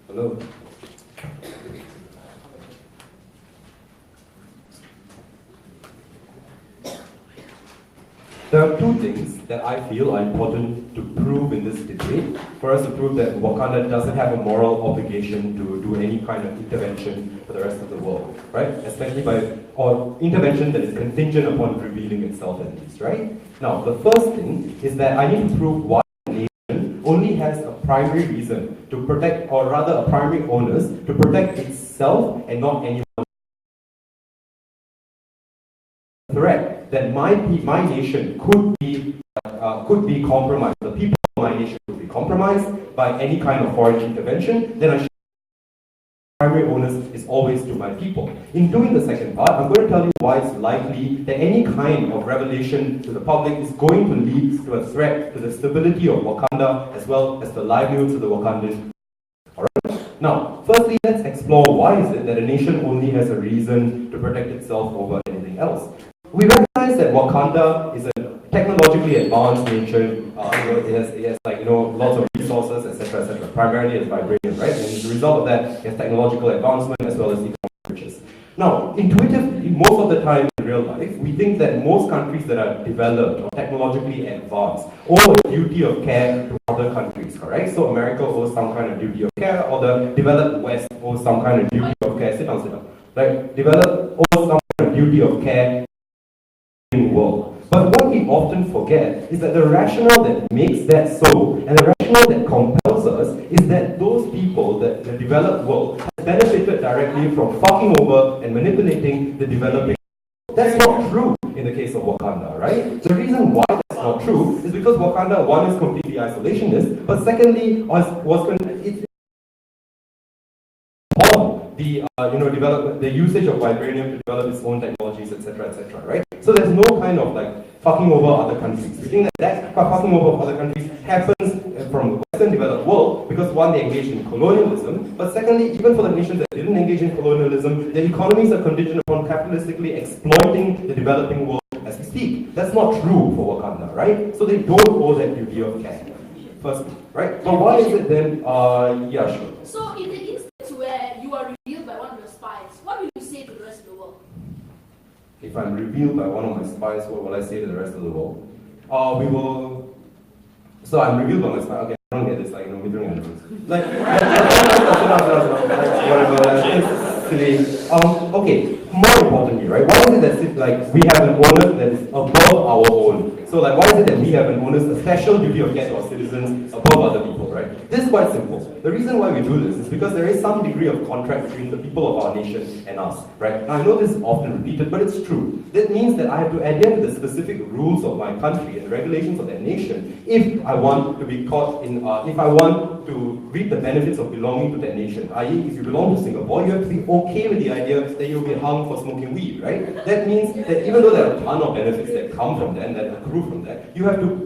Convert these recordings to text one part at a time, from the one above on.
Hello. There are two things that I feel are important to prove in this debate. For us to prove that Wakanda doesn't have a moral obligation to do any kind of intervention for the rest of the world, right? Especially or intervention that is contingent upon revealing itself at least, right? Now, the first thing is that I need to prove why a nation only has a primary reason to protect, or rather a primary onus, to protect itself and not anyone. Threat that my nation could be compromised. The people of my nation could be compromised by any kind of foreign intervention. Then I should. Primary onus is always to my people. In doing the second part, I'm going to tell you why it's likely that any kind of revelation to the public is going to lead to a threat to the stability of Wakanda as well as the livelihoods of the Wakandans. Alright? Now, firstly, let's explore why is it that a nation only has a reason to protect itself over anything else. We recognize that Wakanda is a technologically advanced nation. It has lots of resources, etc., primarily as vibranium, right? And as a result of that, it has technological advancement as well as economic riches. Now, intuitively, most of the time in real life, we think that most countries that are developed or technologically advanced owe a duty of care to other countries, correct? So America owes some kind of duty of care, or the developed West owes some kind of duty of care. Sit down. Like, developed owes some kind of duty of care in the world. But what we often forget is that the rationale that makes that so, and the rationale that compels us, is that those people, the developed world, has benefited directly from fucking over and manipulating the developing world. That's not true in the case of Wakanda, right? The reason why that's not true is because Wakanda, one, is completely isolationist, but secondly, it's the usage of vibranium to develop its own technologies, etc., right? So there's no kind of fucking over other countries. We think that fucking over of other countries happens from the Western developed world because one, they engage in colonialism, but secondly, even for the nations that didn't engage in colonialism, their economies are contingent upon capitalistically exploiting the developing world as we speak. That's not true for Wakanda, right? So they don't owe that duty of care. First, right? But why is it then? Yeah, sure. So in the instance where you are revealed by one of your spies, what will you say to the rest of the world? If I'm revealed by one of my spies, what will I say to the rest of the world? So I'm revealed by my spy. Okay, I don't get this, midterm animals. Whatever, it's silly. Okay, more importantly, right? Why is it that we have an onus that is above our own? So why is it that we have an onus, a special duty of care to our citizens above other people, right? This is quite simple. The reason why we do this is because there is some degree of contract between the people of our nation and us, right? Now, I know this is often repeated, but it's true. That means that I have to adhere to the specific rules of my country and the regulations of that nation if I want to be caught in, if I want to reap the benefits of belonging to that nation. I.e., if you belong to Singapore, you have to be okay with the idea that you'll be hung for smoking weed, right? That means that even though there are a ton of benefits that come from that and that accrue from that, you have to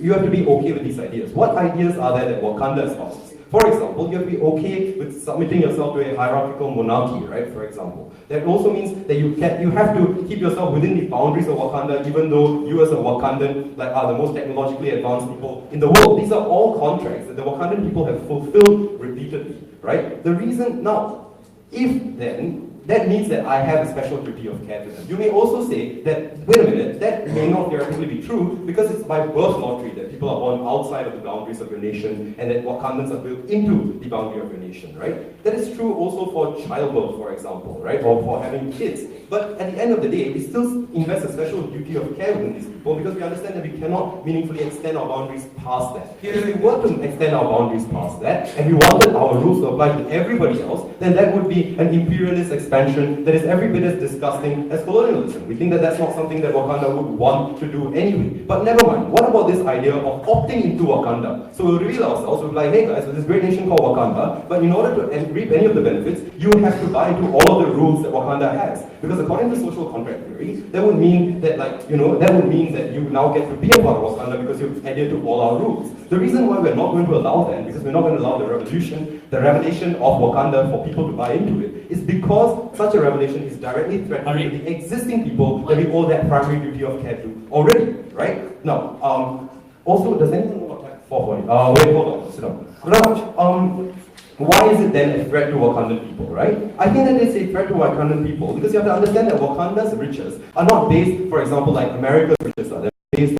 you have to be okay with these ideas. What ideas are there that Wakanda espouses? For example, you have to be okay with submitting yourself to a hierarchical monarchy, right? For example. That also means that you have to keep yourself within the boundaries of Wakanda, even though you as a Wakandan are the most technologically advanced people in the world. These are all contracts that the Wakandan people have fulfilled repeatedly, right? The reason now, if then, that means that I have a special duty of care to them. You may also say that, wait a minute, that may not theoretically be true because it's by birth lottery that people are born outside of the boundaries of your nation and that Wakandans are built into the boundary of your nation, right? That is true also for childbirth, for example, right? Or for having kids. But at the end of the day, we still invest a special duty of care within these people because we understand that we cannot meaningfully extend our boundaries past that. If we were to extend our boundaries past that and we wanted our rules to apply to everybody else, then that would be an imperialist expansion expansion that is every bit as disgusting as colonialism. We think that that's not something that Wakanda would want to do anyway. But never mind, what about this idea of opting into Wakanda? So we'll reveal ourselves, we'll be like, hey guys, there's this great nation called Wakanda, but in order to reap any of the benefits, you would have to buy into all of the rules that Wakanda has. Because according to social contract theory, that would mean that that would mean that you now get to be a part of Wakanda because you've adhered to all our rules. The reason why we're not going to allow that, because we're not going to allow the revelation of Wakanda for people to buy into it, is because such a revelation is directly threatening to the existing people that we owe that primary duty of care to already, right? Now, also, does anyone know what type 440? Wait, hold on, sit down. Why is it then a threat to Wakandan people, right? I think that it's a threat to Wakandan people because you have to understand that Wakanda's riches are not based, for example, like America's riches are. They're based on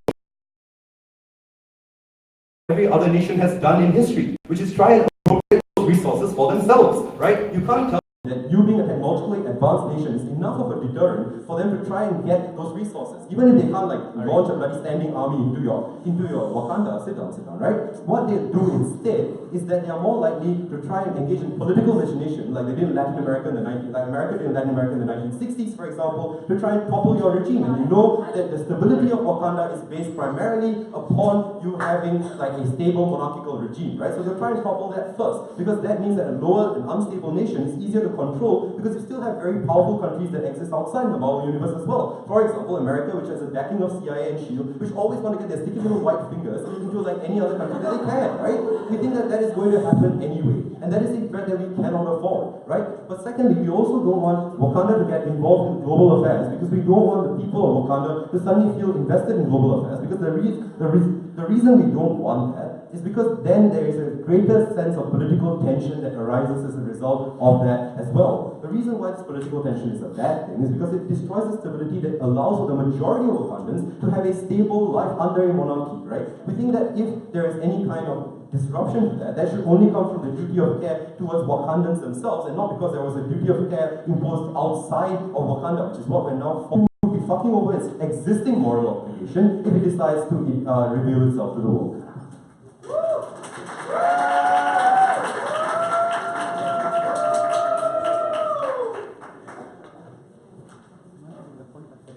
every other nation has done in history, which is try and appropriate those resources for themselves, right? You can't tell that you being a technologically advanced nation is enough of a deterrent for them to try and get those resources. Even if they can't launch a bloody standing army into your Wakanda, sit down, right? What they do instead is that they are more likely to try and engage in political machination, like they did in Latin America in the 1960s, for example, to try and topple your regime. And you know that the stability of Wakanda is based primarily upon you having like a stable monarchical regime, right? So they're trying to topple that first, because that means that a lower and unstable nation is easier to control because you still have very powerful countries that exist outside the Marvel universe as well. For example, America, which has a backing of CIA and SHIELD, which always want to get their sticky little white fingers into like any other country that they can, right? We think that that is going to happen anyway, and that is a threat that we cannot afford, right? But secondly, we also don't want Wakanda to get involved in global affairs because we don't want the people of Wakanda to suddenly feel invested in global affairs, because the reason we don't want that is because then there is a greater sense of political tension that arises as a result of that as well. The reason why this political tension is a bad thing is because it destroys the stability that allows for the majority of Wakandans to have a stable life under a monarchy, right? We think that if there is any kind of disruption to that should only come from the duty of care towards Wakandans themselves, and not because there was a duty of care imposed outside of Wakanda, which is what we're now be fucking over its existing moral obligation if it decides to reveal itself to the world.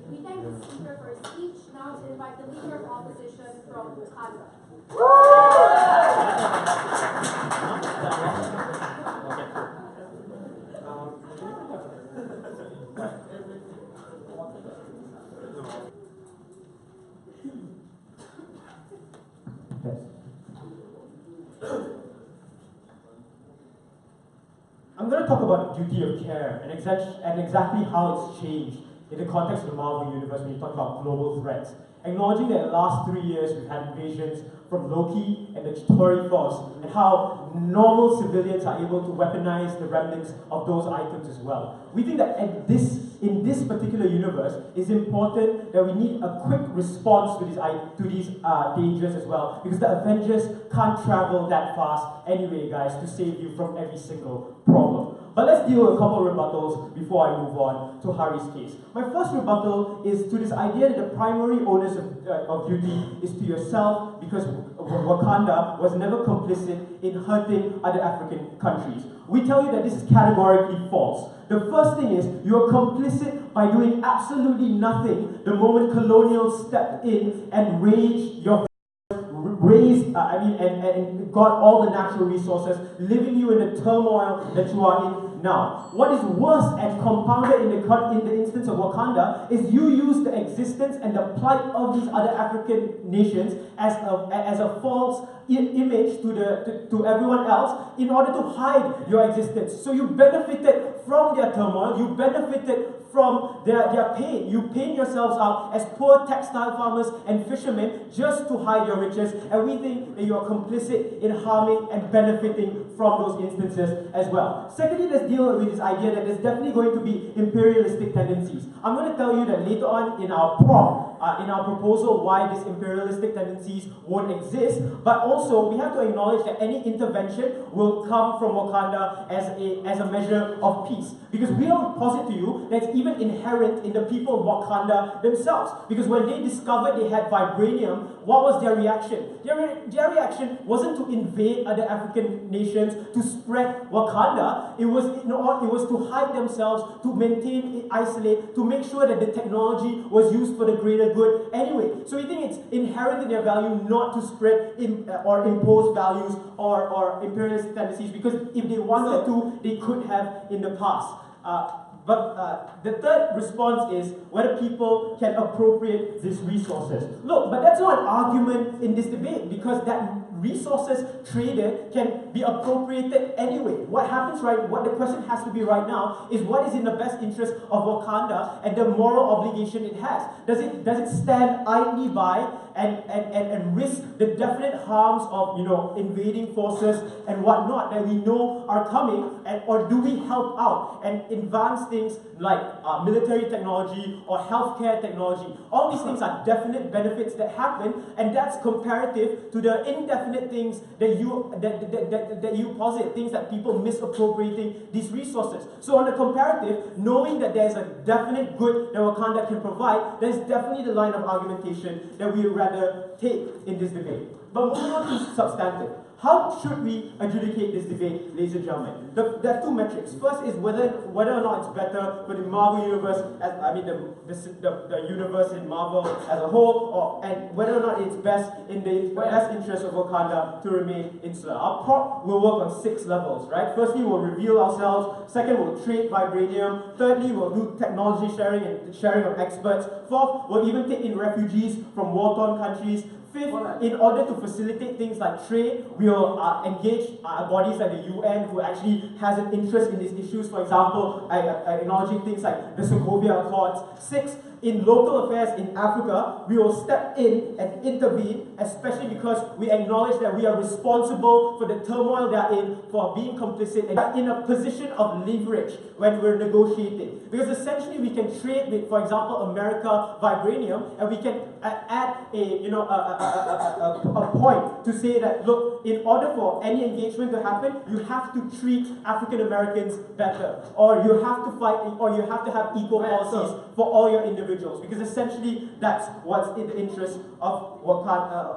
We thank the speaker for his speech. Now to invite the leader of opposition from Wokekanda. I'm going to talk about duty of care and exactly how it's changed in the context of the Marvel universe when you talk about global threats. Acknowledging that in the last 3 years we've had invasions from Loki and the Chitauri Force, and how normal civilians are able to weaponize the remnants of those items as well. We think that in this particular universe, it's important that we need a quick response to these dangers as well, because the Avengers can't travel that fast anyway, guys, to save you from every single problem. But let's deal with a couple of rebuttals before I move on to Harry's case. My first rebuttal is to this idea that the primary onus of duty is to yourself, because Wakanda was never complicit in hurting other African countries. We tell you that this is categorically false. The first thing is, you're complicit by doing absolutely nothing the moment colonials stepped in and and got all the natural resources, leaving you in the turmoil that you are in now. What is worse and compounded in the instance of Wakanda is you use the existence and the plight of these other African nations as a false image to everyone else in order to hide your existence. So you benefited from their turmoil, you benefited from their pain. You paint yourselves out as poor textile farmers and fishermen just to hide your riches, and we think that you are complicit in harming and benefiting from those instances as well. Secondly, let's deal with this idea that there's definitely going to be imperialistic tendencies. I'm going to tell you that later on in our proposal why these imperialistic tendencies won't exist, but also we have to acknowledge that any intervention will come from Wakanda as a measure of peace. Because we don't posit to you that it's even even inherent in the people of Wakanda themselves. Because when they discovered they had vibranium, what was their reaction? Their reaction wasn't to invade other African nations, to spread Wakanda. It was, it was to hide themselves, to maintain, isolate, to make sure that the technology was used for the greater good anyway. So we think it's inherent in their value not to spread or impose values or imperialist tendencies, because if they wanted to, they could have in the past. But the third response is whether people can appropriate these resources. Look, but that's not an argument in this debate, because that resources traded can be appropriated anyway. What happens what the question has to be right now is what is in the best interest of Wakanda and the moral obligation it has. Does it stand idly by and risk the definite harms of invading forces and whatnot that we know are coming, or do we help out and advance things like military technology or healthcare technology? All these things are definite benefits that happen, and that's comparative to the indefinite things that you posit, things that people misappropriating these resources. So on the comparative, knowing that there's a definite good that Wakanda can provide, there's definitely the line of argumentation that we would rather take in this debate. But moving on to substantive. How should we adjudicate this debate, ladies and gentlemen? There are two metrics. First is whether or not it's better for the Marvel universe, the universe in Marvel as a whole, and whether or not it's best in the best interest of Wakanda to remain insular. Our prop will work on 6 levels, right? Firstly, we'll reveal ourselves. Second, we'll trade vibranium. Thirdly, we'll do technology sharing and sharing of experts. Fourth, we'll even take in refugees from war-torn countries. Fifth, in order to facilitate things like trade, we will engage bodies like the UN who actually has an interest in these issues. For example, acknowledging things like the Sokovia Accords. Sixth, in local affairs in Africa, we will step in and intervene, especially because we acknowledge that we are responsible for the turmoil they are in, for being complicit, and in a position of leverage when we're negotiating. Because essentially we can trade with, for example, America vibranium, and we can add a point to say that, look, in order for any engagement to happen, you have to treat African Americans better, or you have to fight, or you have to have equal policies for all your individuals, because essentially that's what's in the interest of Wakanda,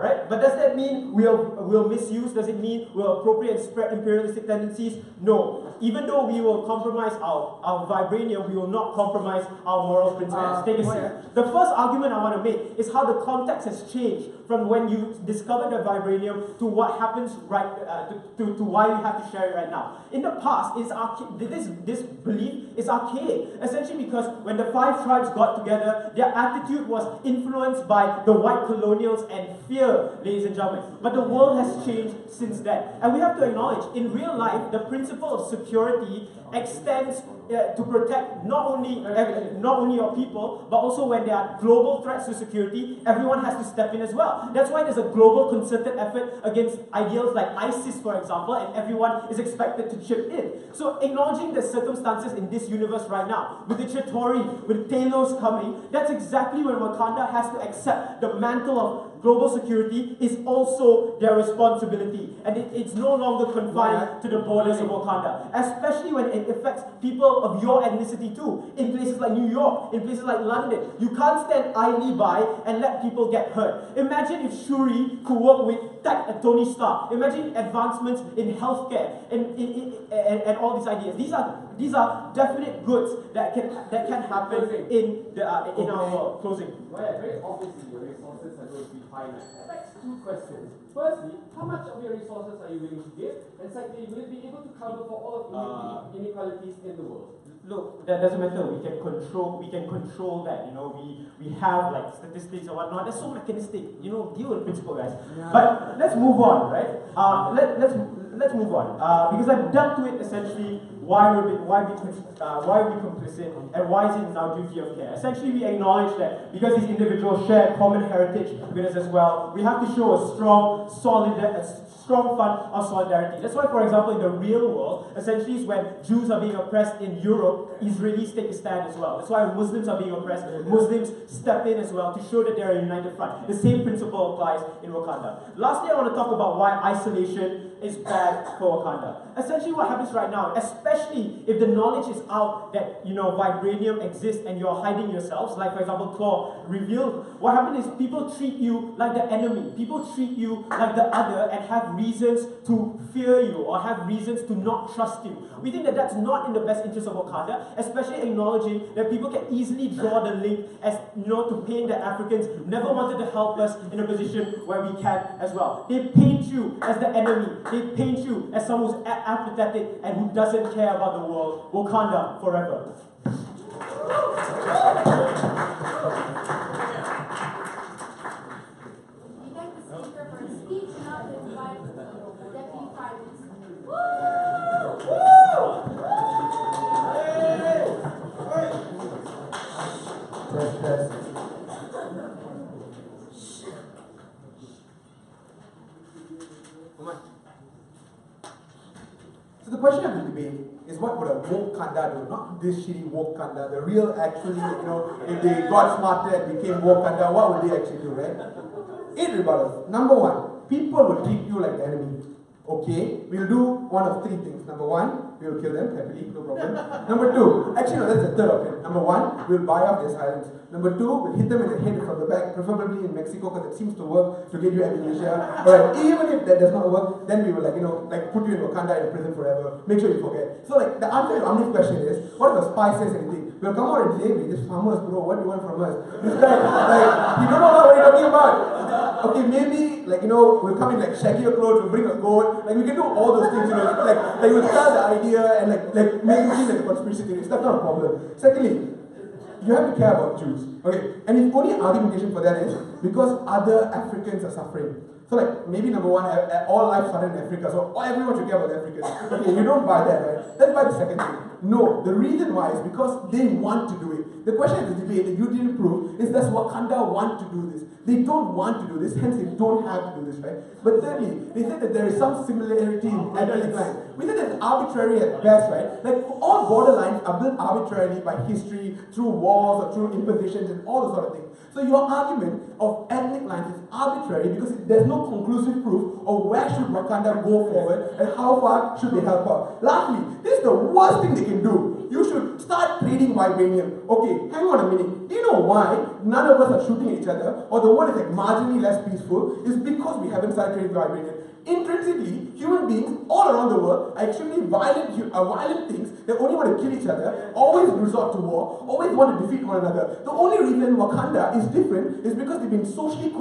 right? But does that mean we'll misuse? Does it mean we'll appropriate and spread imperialistic tendencies? No. Even though we will compromise our vibranium, we will not compromise our moral principles. Take a seat. The first argument I want to make is how the context has changed from when you discovered the vibranium to what happens to why we have to share it right now. In the past, this belief is archaic, essentially because when the 5 tribes got together, their attitude was influenced by the white colonials and fear, ladies and gentlemen. But the world has changed since then. And we have to acknowledge, in real life, the principle of security extends to protect not only your people, but also when there are global threats to security, everyone has to step in as well. That's why there's a global concerted effort against ideals like ISIS, for example, and everyone is expected to chip in. So acknowledging the circumstances in this universe right now, with the Chitauri, with Talos coming, that's exactly when Wakanda has to accept the mantle of global security is also their responsibility, and it's no longer confined to the borders of Wakanda, especially when it affects people of your ethnicity too, in places like New York, in places like London. You can't stand idly by and let people get hurt. Imagine if Shuri could work with Tony Stark. Imagine advancements in healthcare and all these ideas. These are definite goods that can happen in our world. Closing. Well, very obviously your resources are going to be finite. That begs 2 questions. Firstly, how much of your resources are you willing to give? And secondly, will it be able to cover for all of the inequalities in the world? Look, that doesn't matter. We can control that. We have like statistics or whatnot. That's so mechanistic. Deal with principle, guys. Yeah. But let's move on, right? Let's move on. Because I've dealt with essentially why are we complicit and why is it in our duty of care. Essentially, we acknowledge that because these individuals share common heritage with us as well, we have to show a strong fund of solidarity. That's why, for example, in the real world, essentially is when Jews are being oppressed in Europe, Israelis take a stand as well. That's why Muslims are being oppressed, Muslims step in as well to show that they're a united front. The same principle applies in Wakanda. Lastly, I want to talk about why isolation is bad for Wakanda. Essentially what happens right now, especially especially if the knowledge is out that, vibranium exists and you're hiding yourselves. Like, for example, Claw revealed, what happened is people treat you like the enemy. People treat you like the other and have reasons to fear you or have reasons to not trust you. We think that that's not in the best interest of Wakanda, especially acknowledging that people can easily draw the link as, to paint that Africans never wanted to help us in a position where we can as well. They paint you as the enemy. They paint you as someone who's apathetic and who doesn't care about the world. Wakanda forever. We thank the speaker for his speech and now to invite the Deputy Prime Minister. So the question of the debate is, what would a Wokekanda do? Not this shitty Wokekanda, the real actually, if they got smarter and became Wokekanda, what would they actually do, right? 8 rebuttals. Number 1, people will treat you like the enemy. Okay, we'll do one of 3 things. Number 1, we'll kill them happily, no problem. Number 2, actually no, that's the third option. Number 1, we'll buy off their silence. Number 2, we'll hit them in the head from the back, preferably in Mexico because it seems to work to get you amnesia. Alright, even if that does not work, then we will put you in Wakanda in prison forever. Make sure you forget. So the answer to Amni's question is, what if a spy says anything? We'll come out and say, hey, this farmers, bro, what do you want from us? This guy, you don't know what we're talking about. Okay, maybe, we'll come in shaggy clothes, we'll bring a goat, we can do all those things, we'll start the idea and make it seem like a conspiracy theory. That's not a problem. Secondly, you have to care about Jews. Okay, and the only argumentation for that is because other Africans are suffering. So maybe number 1, all life started in Africa, so everyone should care about the Africans. Okay, you don't buy that, right? Let's buy the second thing. No, the reason why is because they want to do it. The question of the debate that you didn't prove is, does Wakanda want to do this? They don't want to do this, hence they don't have to do this, right? But thirdly, they said that there is some similarity in ethnic lines. We said it's arbitrary at best, right? All borderlines are built arbitrarily by history, through wars or through impositions and all those sort of things. So your argument of ethnic lines is arbitrary because there's no conclusive proof of where should Wakanda go forward and how far should they help out. Lastly, this is the worst thing they can do. You should start trading vibranium. Okay, hang on a minute. Do you know why none of us are shooting each other or the world is marginally less peaceful? It's because we haven't started trading vibranium. Intrinsically, human beings all around the world are extremely violent things. They only want to kill each other, always resort to war, always want to defeat one another. The only reason Wakanda is different is because they've been socially,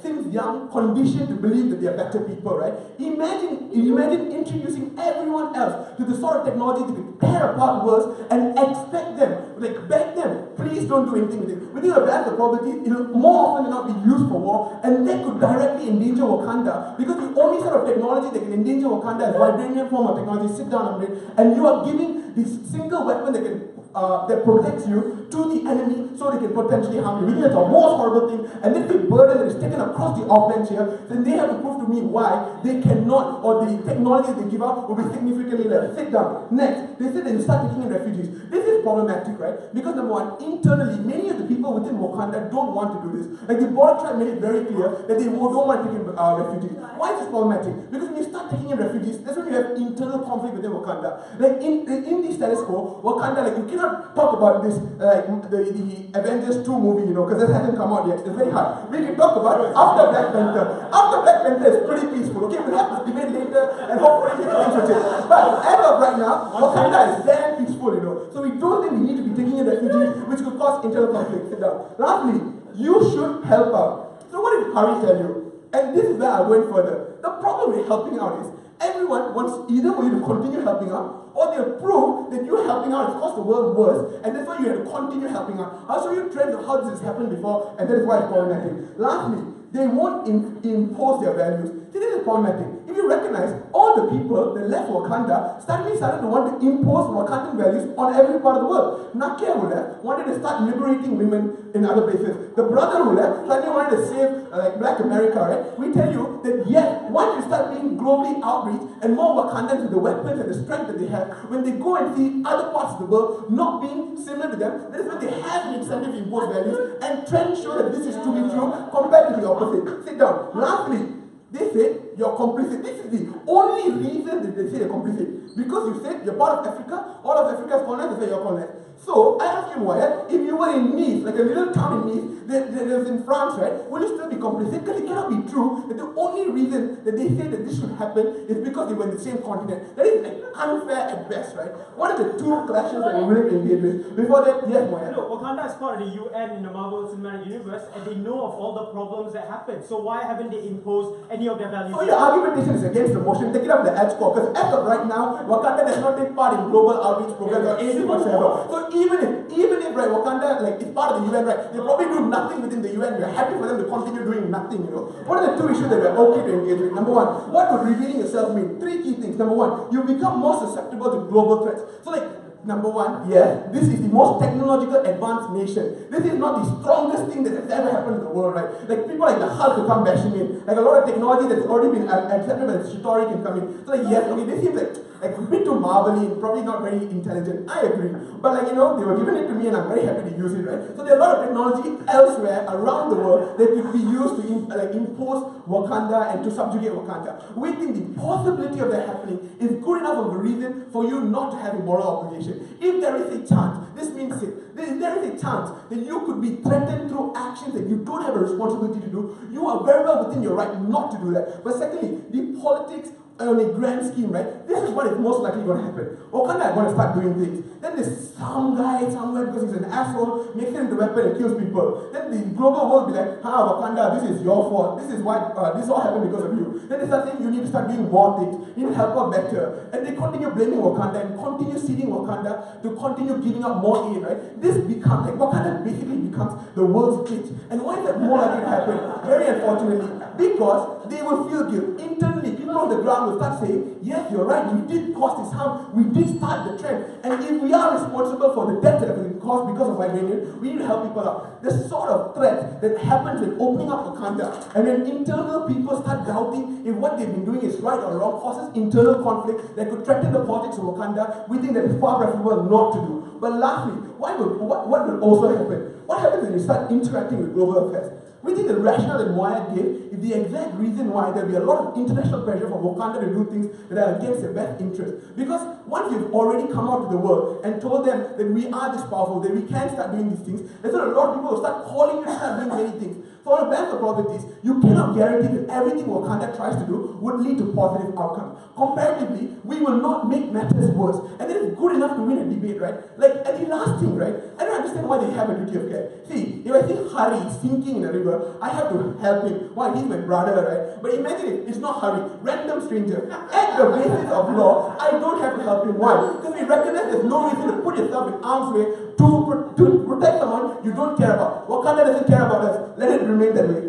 since young, conditioned to believe that they are better people, right? Imagine introducing everyone else to the sort of technology that could tear apart worlds and expect them, beg them, please don't do anything with it. Within a vast probability, it will more often than not be used for war, and that could directly endanger Wakanda because the only sort of technology that can endanger Wakanda is vibranium form of technology. Sit down on it, and you are giving this single weapon that can that protects you to the enemy so they can potentially harm you. We think it's a most horrible thing, and this big burden that is taken across the offense here, then they have to prove to me why they cannot, or the technology they give out will be significantly less. Sit down. Next, they said they will start taking in refugees. This is problematic, right? Because number 1, internally, many of the people within Wakanda don't want to do this. The border tribe made it very clear that they don't want to take in refugees. Why is this problematic? Because when you start taking in refugees, that's when you have internal conflict within Wakanda. In the status quo, Wakanda, you cannot talk about this, the Avengers 2 movie, because it hasn't come out yet. It's very hard. We can talk about after Black Panther. After Black Panther is pretty peaceful. Okay, we'll have this debate later and hopefully things will change. But as of right now, Wakanda is very peaceful, So we don't think we need to be taking in refugees, which could cause internal conflict. Sit down. Lastly, you should help out. So what did Hari tell you? And this is where I'm going further. The problem with helping out is everyone wants either for you to continue helping out, or they'll prove that you helping out has caused the world worse, and that's why you have to continue helping out. I'll show you trends of how this has happened before, and that is why it's problematic. Lastly, they won't impose their values. See, this is problematic. If you recognize, all the people that left Wakanda suddenly started to want to impose Wakandan values on every part of the world. Nakia who left wanted to start liberating women in other places. The brother who left suddenly wanted to save Black America, right? We tell you that yes, once you start being globally outreach and more Wakandans with the weapons and the strength that they have, when they go and see other parts of the world not being similar to them, that is when they have an incentive to impose values, and trends show that this is to be true compared to the opposite. Sit down. Lastly, they said you're complicit. This is the only reason that they say you're complicit. Because you said you're part of Africa, all of Africa is colonized, they say you're colonized. So I ask you, Moya, if you were in Nice, like a little town in Nice, that was in France, right, will you still be complicit? Because it cannot be true that the only reason that they say that this should happen is because they were in the same continent. That is like unfair at best, right? What are the two clashes that we're willing to engage with? Before that, yes, Moya. Look, Wakanda is part of the UN in the Marvel Cinematic Universe, and they know of all the problems that happen. So why haven't they imposed any of their values? So your argumentation is against the motion. Take it up the edge score, because as of right now, Wakanda does not take part in global outreach programs or anything whatsoever. So even if right, Wakanda like is part of the UN, right, they probably do nothing within the UN. We're happy for them to continue doing nothing, you know. What are the two issues that we're okay to engage with? Number one, what would revealing yourself mean? Three key things. Number one, you become more susceptible to global threats. So like, number one, yeah, this is the most technological advanced nation. This is not the strongest thing that has ever happened in the world, right? Like people like the Hulk to come bashing in. Like a lot of technology that's already been accepted by the Shitori can come in. So like, yes, okay, this seems like a bit too marvelly, probably not very intelligent. I agree. But like, you know, they were giving it to me and I'm very happy to use it, right? So there are a lot of technology elsewhere around the world that could be used to impose Wakanda and to subjugate Wakanda. We think the possibility of that happening is good enough of a reason for you not to have a moral obligation. If there is a chance, this means it, there is a chance that you could be threatened through actions that you don't have a responsibility to do, you are very well within your right not to do that. But secondly, the politics on a grand scheme, right? This is what is most likely going to happen. Wakanda are going to start doing things. Then there's some guy somewhere because he's an asshole, makes it into a weapon and kills people. Then the global world will be like, Wakanda, this is your fault. This is why this all happened because of you. Then they start saying you need to start doing more things. You need to help out better. And they continue blaming Wakanda and continue seeding Wakanda to continue giving up more aid, right? This becomes, like Wakanda basically becomes the world's bitch. And why is that more likely to happen? Very unfortunately, because they will feel guilt. Internally, people on the ground will start saying, yes, you're right, we did cause this harm, we did start the trend. And if we are responsible for the death that has been caused because of Vibranium, we need to help people out. The sort of threat that happens when opening up Wakanda, and when internal people start doubting if what they've been doing is right or wrong, causes internal conflict that could threaten the politics of Wakanda, we think that it's far preferable not to do. But lastly, what will also happen? What happens when you start interacting with global affairs? We think the rationale that Moya gave is the exact reason why there'll be a lot of international pressure for Wakanda to do things that are against their best interest. Because once you've already come out to the world and told them that we are this powerful, that we can start doing these things, there's a lot of people who start calling you to start doing many things. So on a balance of probabilities, you cannot guarantee that everything Wakanda tries to do would lead to positive outcomes. Comparatively, we will not make matters worse. And it is good enough to win a debate, right? Like, and the last thing, right? I don't understand why they have a duty of care. See, if I see Hari sinking in a river, I have to help him. Why? He's my brother, right? But imagine it, it's not Hari, random stranger. At the basis of law, I don't have to help him. Why? Because we recognize there's no reason to put yourself in harm's way to protect someone you don't care about. Wakanda doesn't care about us. Let it remain that way.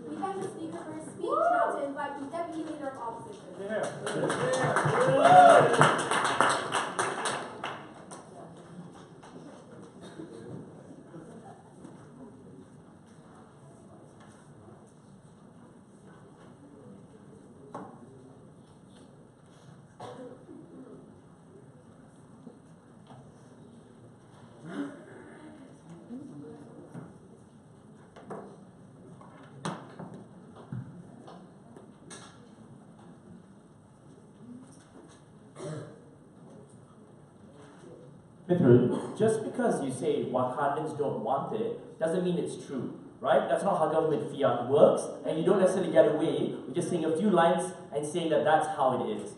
We thank the speaker for his speech. Now to invite the Deputy Leader of Opposition. Just because you say Wakandans don't want it, doesn't mean it's true, right? That's not how government fiat works, and you don't necessarily get away with just saying a few lines and saying that that's how it is.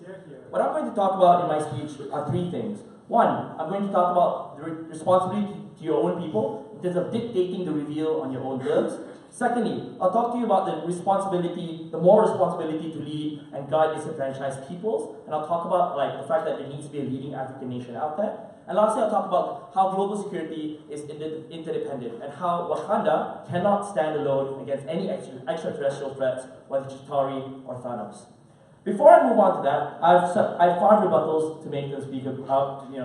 What I'm going to talk about in my speech are three things. One, I'm going to talk about the responsibility to your own people in terms of dictating the reveal on your own terms. Secondly, I'll talk to you about the responsibility, the moral responsibility to lead and guide disenfranchised peoples, and I'll talk about like the fact that there needs to be a leading African nation out there. And lastly, I'll talk about how global security is interdependent and how Wakanda cannot stand alone against any extraterrestrial threats, whether Chitauri or Thanos. Before I move on to that, I have 5 rebuttals to make the speaker broadly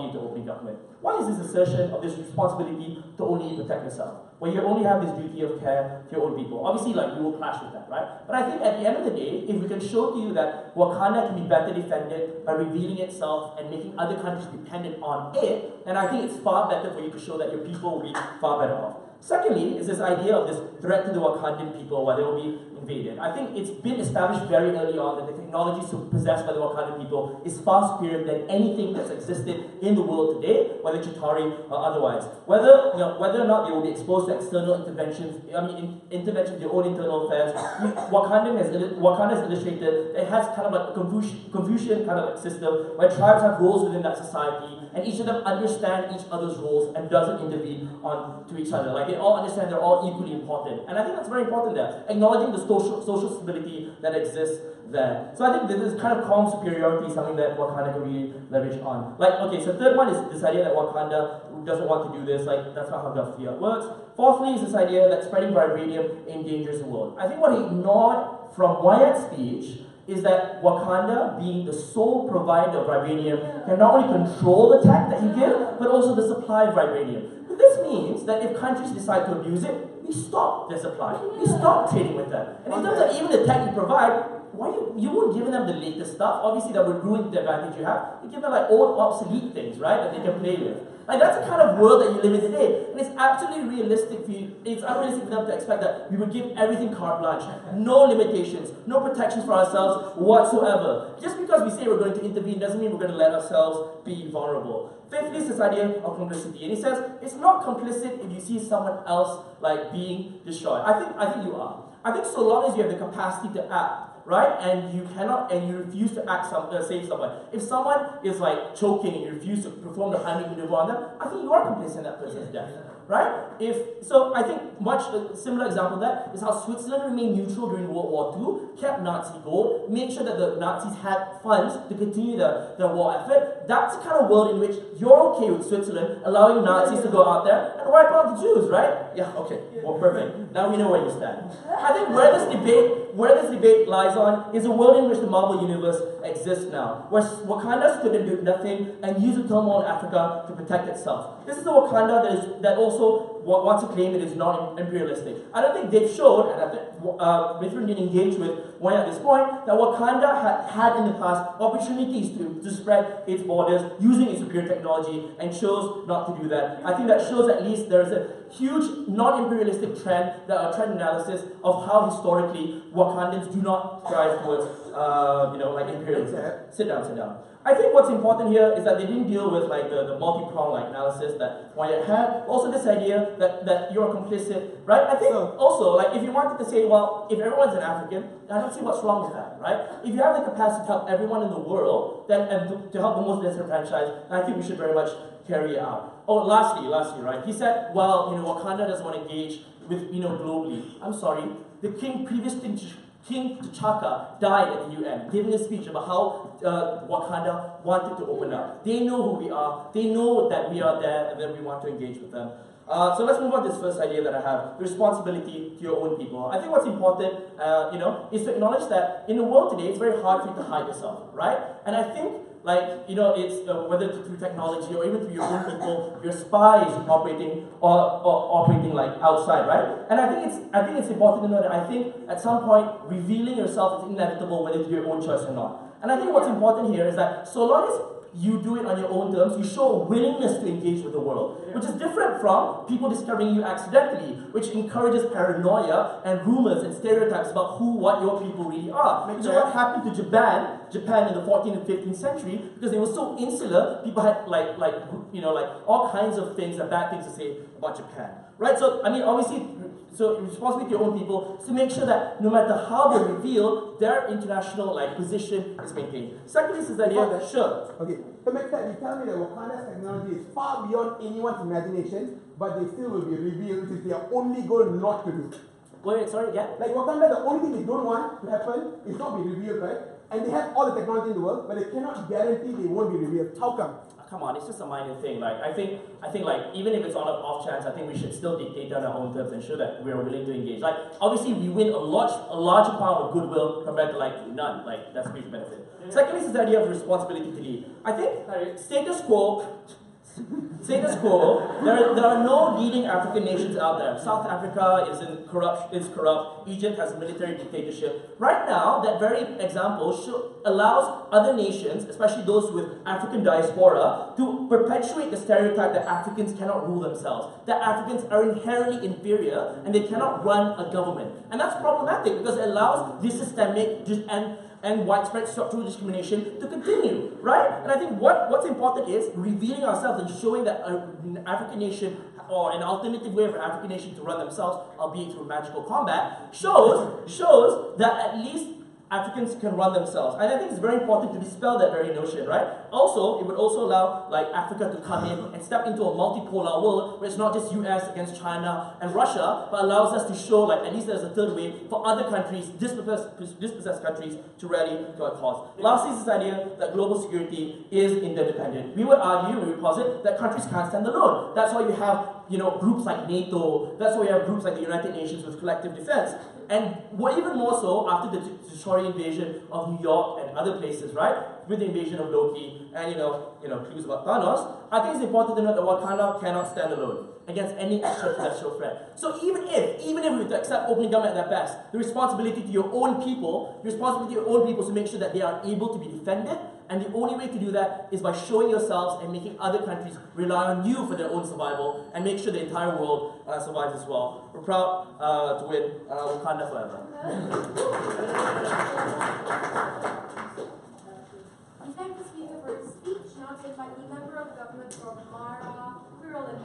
into opening government. One is this assertion of this responsibility to only protect yourself, where you only have this duty of care to your own people. Obviously, like, you will clash with that, right? But I think at the end of the day, if we can show to you that Wakanda can be better defended by revealing itself and making other countries dependent on it, then I think it's far better for you to show that your people will be far better off. Secondly, is this idea of this threat to the Wakandan people where they will be invaded. I think it's been established very early on that the technology possessed by the Wakandan people is far superior than anything that's existed in the world today, whether Chitauri or otherwise. Whether or not they will be exposed to external interventions, interventions in their own internal affairs, Wakanda has illustrated that it has kind of like a Confucian kind of like system where tribes have roles within that society, and each of them understand each other's roles and doesn't intervene on to each other. Like, they all understand they're all equally important. And I think that's very important there, acknowledging the social stability that exists there. So I think this kind of calm superiority is something that Wakanda can really leverage on. Like, okay, so third one is this idea that Wakanda doesn't want to do this, like, that's not how the fiat works. Fourthly is this idea that spreading vibranium endangers the world. I think what he ignored from Wyatt's speech is that Wakanda, being the sole provider of vibranium, can not only control the tech that you give, but also the supply of vibranium. But this means that if countries decide to abuse it, we stop their supply. We stop trading with them. And in terms of even the tech you provide, you won't give them the latest stuff. Obviously, that would ruin the advantage you have. You give them like old, obsolete things, right, that they can play with. Like, that's the kind of world that you live in today. And it's absolutely realistic for you. It's unrealistic for them to expect that we would give everything carte blanche. No limitations, no protections for ourselves whatsoever. Just because we say we're going to intervene doesn't mean we're going to let ourselves be vulnerable. Fifthly is this idea of complicity. And he says, it's not complicit if you see someone else like being destroyed. I think you are. I think so long as you have the capacity to act, right? And you refuse to save someone. If someone is like choking and you refuse to perform the Heimlich maneuver on them, I think you are complicit in that person's death, right? So I think much similar example of that is how Switzerland remained neutral during World War II, kept Nazi gold, made sure that the Nazis had funds to continue their war effort. That's the kind of world in which you're okay with Switzerland allowing Nazis to go out there and wipe out the Jews, right? Yeah, okay, well, perfect. Now we know where you stand. I think where this debate lies on is a world in which the Marvel Universe exists now, where Wakanda stood and did nothing and used the turmoil in Africa to protect itself. This is the Wakanda that also wants to claim it is non-imperialistic. I don't think they've showed, and I think Mithran didn't engage with one at this point, that Wakanda had in the past opportunities to spread its borders using its superior technology and chose not to do that. I think that shows at least there's a huge non-imperialistic trend analysis of how historically Wakandans do not strive towards like imperialism. Sit down. I think what's important here is that they didn't deal with like the multi-pronged like analysis that Wyatt had. Also this idea that you're complicit, right? I think also, like, if you wanted to say, well, if everyone's an African, I don't see what's wrong with that, right? If you have the capacity to help everyone in the world, then and to help the most disenfranchised, I think we should very much carry it out. Oh, lastly, right? He said, well, Wakanda doesn't want to engage with, globally. I'm sorry, the previous King T'Chaka died at the UN, giving a speech about how Wakanda wanted to open up. They know who we are, they know that we are there, and that we want to engage with them. So let's move on to this first idea that I have, the responsibility to your own people. I think what's important, is to acknowledge that in the world today, it's very hard for you to hide yourself, right? And I think, it's whether through technology or even through your own people, your spies operating like outside, right? And I think it's important to know that I think at some point revealing yourself is inevitable, whether it's your own choice or not. And I think what's important here is that so long as you do it on your own terms, you show a willingness to engage with the world, which is different from people discovering you accidentally, which encourages paranoia and rumors and stereotypes about what your people really are. Which is what happened to Japan in the 14th and 15th century, because they were so insular, people had all kinds of things and bad things to say about Japan, right? So obviously, responsibility to your own people is to make sure that no matter how they're revealed, their international position is maintained. Secondly, is the idea that Okay, so next time you tell me that Wakanda's technology is far beyond anyone's imagination, but they still will be revealed, which is their only goal not to do. Wait, sorry, again? Like Wakanda, the only thing they don't want to happen is not be revealed, right? And they have all the technology in the world, but they cannot guarantee they won't be revealed. How come? I come on, it's just a minor thing. Like I think like even if it's on an off chance, I think we should still dictate on our own terms and show that we are willing to engage. Like obviously we win a large amount of goodwill compared to like none. Like that's a huge benefit. Secondly, is this idea of responsibility to lead. I think status quo. There are no leading African nations out there. South Africa is corrupt. Egypt has a military dictatorship. Right now, that very example allows other nations, especially those with African diaspora, to perpetuate the stereotype that Africans cannot rule themselves, that Africans are inherently inferior and they cannot run a government. And that's problematic because it allows this systemic and widespread structural discrimination to continue, right? And I think what's important is revealing ourselves and showing that an African nation or an alternative way for an African nation to run themselves, albeit through magical combat, shows that at least Africans can run themselves. And I think it's very important to dispel that very notion, right? Also, it would also allow like Africa to come in and step into a multipolar world where it's not just US against China and Russia, but allows us to show like at least there's a third way for other countries, dispossessed countries, to rally to our cause. Lastly, is this idea that global security is interdependent. We would argue, we would posit that countries can't stand alone. That's why you have groups like NATO, that's why you have groups like the United Nations with collective defense. And even more so after the Tory invasion of New York and other places, right? With the invasion of Loki and clues about Thanos, I think it's important to note that Wakanda cannot stand alone against any extraterrestrial threat. So even if we were to accept opening government at their best, the responsibility to your own people is to make sure that they are able to be defended. And the only way to do that is by showing yourselves and making other countries rely on you for their own survival and make sure the entire world survives as well. We're proud to win Wakanda forever. We thank the speaker for his speech. Now to invite the member of government from Mara, Quirrell and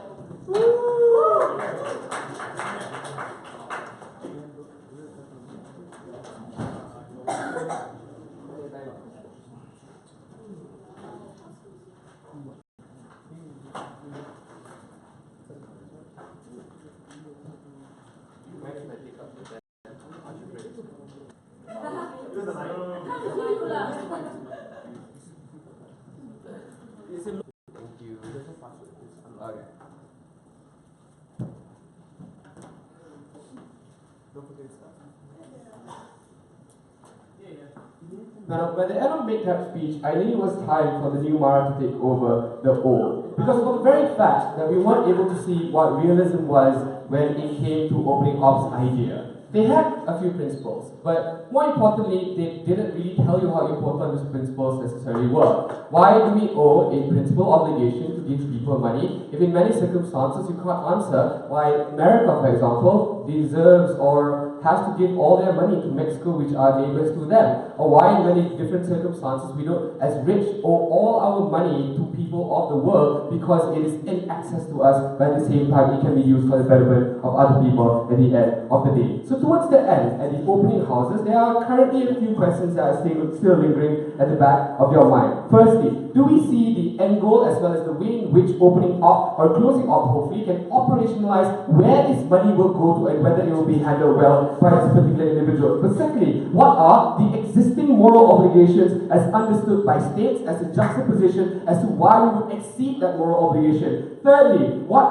Now, by the end of that speech, I knew it was time for the new Mara to take over the old. Because for the very fact that we weren't able to see what realism was when it came to opening ops idea. They had a few principles, but more importantly, they didn't really tell you how important those principles necessarily were. Why do we owe a principal obligation to give people money if in many circumstances you can't answer why America, for example, deserves or has to give all their money to Mexico, which are neighbors to them, or why in many different circumstances we don't, as rich, owe all our money to people of the world because it is in access to us, but at the same time it can be used for the betterment of other people at the end of the day. So towards the end, at the opening houses, there are currently a few questions that are still lingering at the back of your mind. Firstly, do we see the end goal as well as the way in which opening up or closing up hopefully can operationalize where this money will go to and whether it will be handled well by this particular individual? But secondly, what are the existing moral obligations as understood by states as a juxtaposition as to why we would exceed that moral obligation? Thirdly, why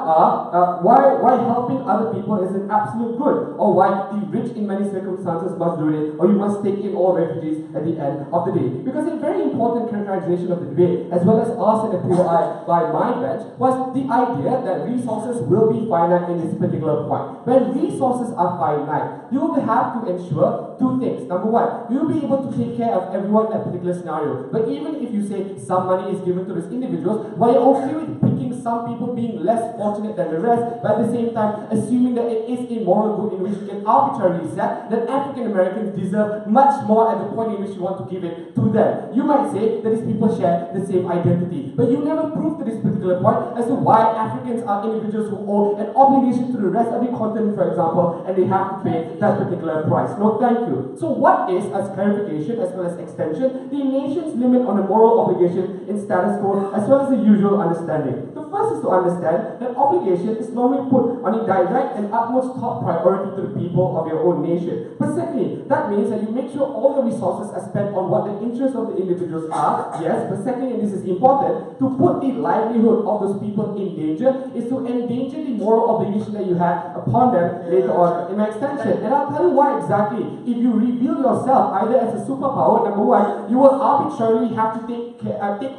helping other people is an absolute good, or why the rich in many circumstances must do it, or you must take in all refugees at the end of the day? Because a very important characterization of the debate, as well as asked in a POI by my bench, was the idea that resources will be finite in this particular point. When resources are finite, you will have to ensure two things. Number one, you will be able to take care of everyone in a particular scenario. But even if you say some money is given to these individuals, while you're okay with picking some people being less fortunate than the rest, but at the same time assuming that it is a moral good in which you can arbitrarily set that African Americans deserve much more at the point in which you want to give it to them. You might say that these people share the same identity, but you never prove to this particular point as to why Africans are individuals who owe an obligation to the rest of the continent, for example, and they have to pay that particular price. No, thank you. So what is, as clarification as well as extension, the nation's limit on a moral obligation in status quo as well as the usual understanding? The first is to understand that obligation is normally put on a direct and utmost top priority to the people of your own nation. But secondly, that means that you make sure all the resources are spent on what the interests of the individuals are, yes, but secondly, and this is important, to put the livelihood of those people in danger is to endanger the moral obligation that you have upon them later on in my extension. And I'll tell you why exactly. If you reveal yourself either as a superpower, number one, you will arbitrarily have to take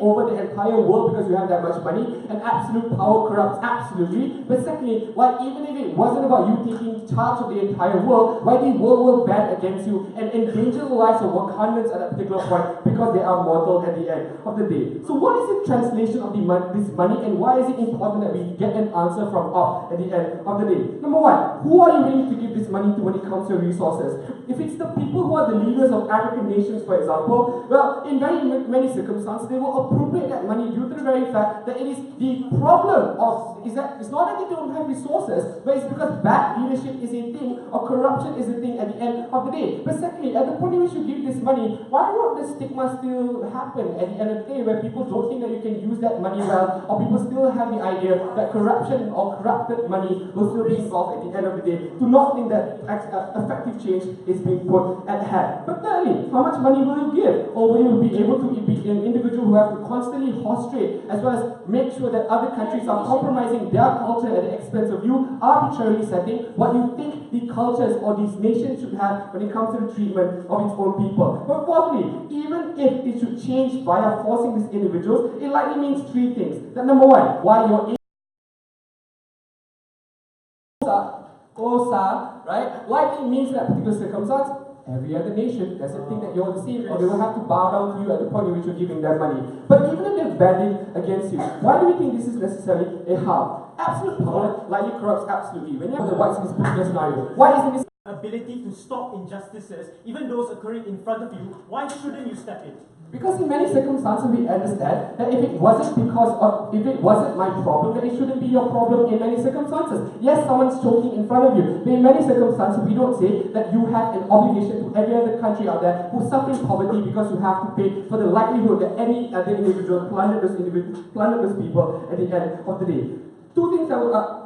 over the entire world because you have that much money, and absolute power corrupts absolutely. But secondly, why even if it wasn't about you taking charge of the entire world, why the world will bet against you and endanger the lives of Wakandans at a particular point because they are mortal at the end of the day. So what is the translation of this money, and why is it important that we get an answer from up at the end of the day? Number one, who are you willing to give this money to when it comes to resources? If it's the people who are the leaders of African nations, for example, well, in very many circumstances, they will appropriate that money due to the very fact that it is the problem of, is that it's not that they don't have resources, but it's because bad leadership is a thing, or corruption is a thing at the end of the day. But secondly, at the point in which you give this money, why won't the stigma still happen at the end of the day, where people don't think that you can use that money well, or people still have the idea that corruption or corrupted money will still be involved at the end of the day, to not think that effective change is being put at hand. But thirdly, how much money will you give? Or will you be able to be an individual who have to constantly horse trade, as well as make sure that other countries are compromising their culture at the expense of you, arbitrarily setting what you think the cultures or these nations should have when it comes to the treatment of its own people. But fourthly, even if it should change via forcing these individuals, it likely means three things. That number one, while you're OSA, right, likely means that particular circumstance, every other nation doesn't think that you're the same, or they will have to bow down to you at the point in which you're giving them money. But even if they're banding against you, why do we think this is necessarily a harm? Absolute power likely corrupts absolutely. When you have the whites in this particular scenario, why isn't this ability to stop injustices, even those occurring in front of you, why shouldn't you step in? Because in many circumstances we understand that if it wasn't my problem, then it shouldn't be your problem in many circumstances. Yes, someone's choking in front of you, but in many circumstances we don't say that you have an obligation to every other country out there who's suffering poverty because you have to pay for the likelihood that any other individual plundered those people at the end of the day. Two things the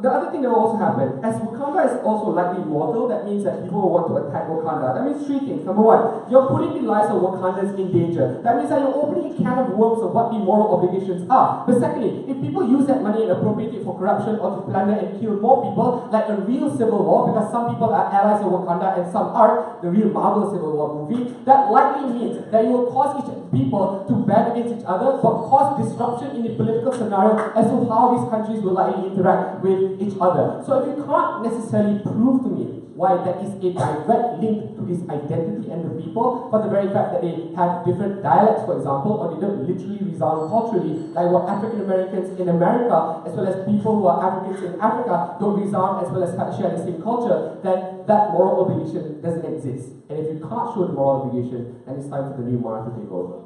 other thing that will also happen, as Wakanda is also likely mortal, that means that people will want to attack Wakanda. That means three things. Number one, you're putting the lives of Wakandans in danger. That means that you're opening a can of worms of what the moral obligations are. But secondly, if people use that money and appropriate it for corruption or to plunder and kill more people, like a real civil war, because some people are allies of Wakanda and some aren't, the real Marvel Civil War movie, that likely means that you will cause each people to band against each other, but cause disruption in the political scenario as to how these countries will likely interact with each other. So if you can't necessarily prove to me why that is a direct link to this identity and the people, for the very fact that they have different dialects, for example, or they don't literally resound culturally, like what African Americans in America, as well as people who are Africans in Africa, don't resound as well as share the same culture, then that moral obligation doesn't exist. And if you can't show the moral obligation, then it's time for the new Mara to take over.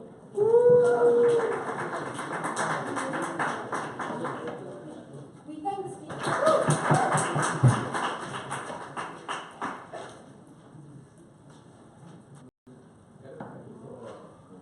We thank the speaker.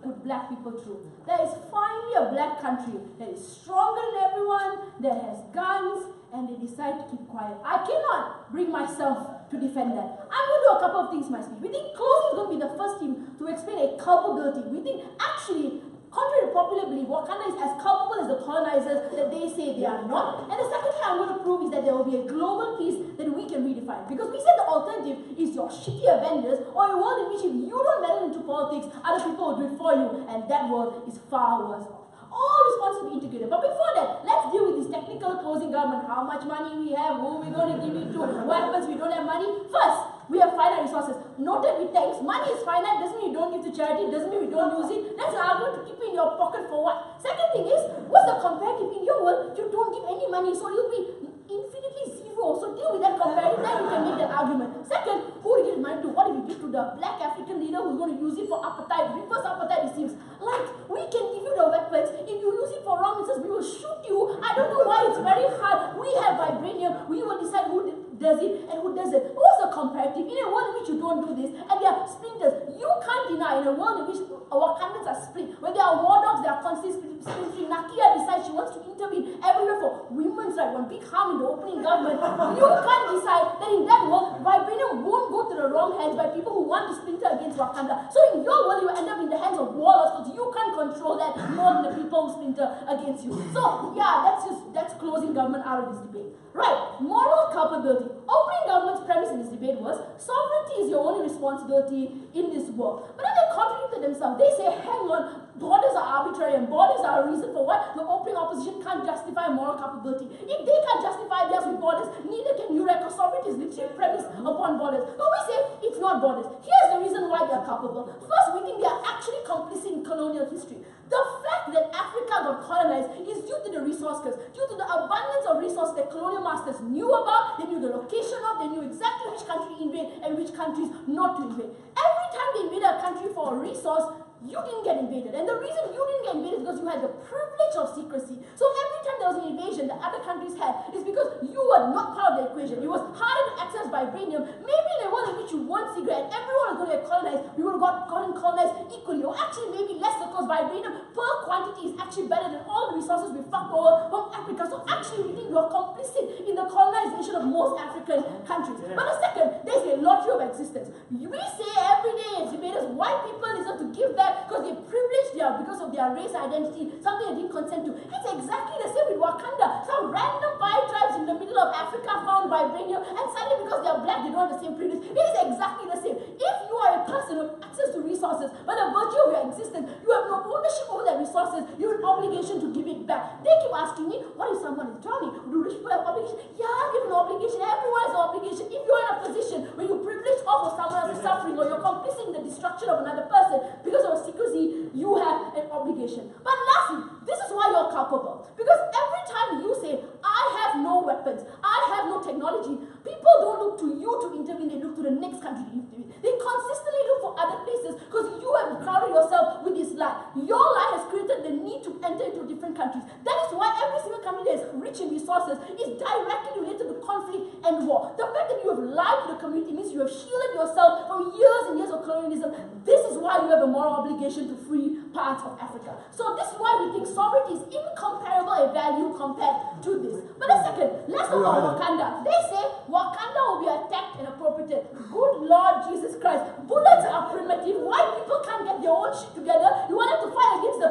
Put black people through. There is finally a black country that is stronger than everyone, that has guns, and they decide to keep quiet. I cannot bring myself to defend that. I'm going to do a couple of things in my speech. We think closing is going to be the first team to explain a culpability. We think actually, contrary to popular belief, Wakanda is as culpable as the colonizers that they say they are not. And the second thing I'm going to prove is that there will be a global peace that we can redefine. Because we said the alternative is your shitty Avengers, or a world in which if you don't meddle into politics, other people will do it for you, and that world is far worse off. All responses will be integrated. But before that, let's deal with this technical closing government. How much money we have, who we're going to give it to, what happens if we don't have money. First, we have finite resources. Noted with thanks, money is finite, doesn't mean you don't give to charity, doesn't mean we don't use it. That's an argument to keep it in your pocket for what? Second thing is, what's the comparative? In your world, you don't give any money, so you'll be infinitely zero. So deal with that comparative, then you can make that argument. Second, who do you give money to? What if you give to the black African leader who's going to use it for appetite? Reverse appetite, it seems. Like, we can give you the weapons. If you use it for wrong reasons, we will shoot you. I don't know why it's very hard. We have vibranium. We will decide who does it and who doesn't. What's the comparative? In a world in which you don't do this, and there are splinters, you can't deny in a world in which Wakandans are split, when there are war dogs, there are constantly splintering. Nakia decides she wants to intervene everywhere for women spread one big harm in the opening government, you can't decide that in that world, vibranium won't go to the wrong hands by people who want to splinter against Wakanda. So in your world, you end up in the hands of warlords because you can't control that more than the people who splinter against you. So yeah, that's closing government out of this debate. Right, moral culpability. Opening government's premise in this debate was sovereignty is your only responsibility in this world. But then they contradicted themselves. They say, hang on, borders are arbitrary and borders are a reason for why the opening opposition can't justify moral culpability. If they can't justify theirs with borders, neither can you, because sovereignty is literally premised upon borders. But we say it's not borders. Here's the reason why they're culpable. First, we think they are actually complicit in colonial history. The fact that Africa got colonized is due to the resource curse, due to the abundance of resources that colonial masters knew about, they knew the location of, they knew exactly which country to invade and which countries not to invade. Every time they invaded a country for a resource, you didn't get invaded. And the reason you didn't get invaded is because you had the privilege of secrecy. So every time there was an invasion that other countries had, is because you were not part of the equation. It was harder to access vibranium. Maybe in a world in which you weren't secret and everyone was going to get colonized, we would have gotten colonized equally. Or actually maybe less, because vibranium per quantity is actually better than all the resources we fucked over from Africa. So actually we think we are complicit in the colonization of most African countries. But a second, there's a lottery of existence. We say every day as debaters, white people deserve to give back because they're privileged because of their race identity, something they didn't consent to. It's exactly the same with Wakanda. Some random 5 tribes in the middle of Africa found vibranium, and suddenly because they are black, they don't have the same privilege. It is exactly the same. If you are a person with access to resources, by the virtue of your existence, you have no ownership over their resources, you have an obligation to give it back. They keep asking me, what if someone is drowning? Do rich people have obligation? Yeah, you have an obligation. Everyone has an obligation. If you're in a position where you privilege off of someone else's suffering, or you're complicit in the destruction of another person because of a secrecy, you have an obligation. But lastly, this is why you're culpable. Because every time you say, I have no weapons, I have no technology, people don't look to you to intervene, they look to the next country to intervene. They consistently look for other places because you have crowded yourself with this lie. Your lie has created the need to enter into different countries. That is why every single country that is rich in resources is directly related to conflict and war. The fact that you have lied to the community means you have shielded yourself from years and years of colonialism. This is why you have a moral obligation to free parts of Africa. So this is why we think sovereignty is incomparable a value compared to this. But a second, let's talk about Wakanda. They say Wakanda will be attacked and appropriated. Good Lord Jesus Christ. Bullets are primitive. White people can't get their own shit together. You want them to fight against the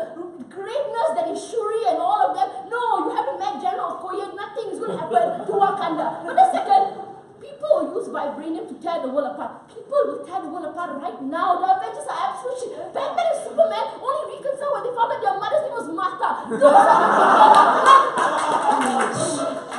greatness that is Shuri and all of them. No, you haven't met General Okoye. Nothing is going to happen to Wakanda. But a second, people will use vibranium to tear the world apart. People will tear the world apart right now. The Avengers are absolute shit. Batman and Superman only reconcile when they found out their mother's name was Martha. Those are the people.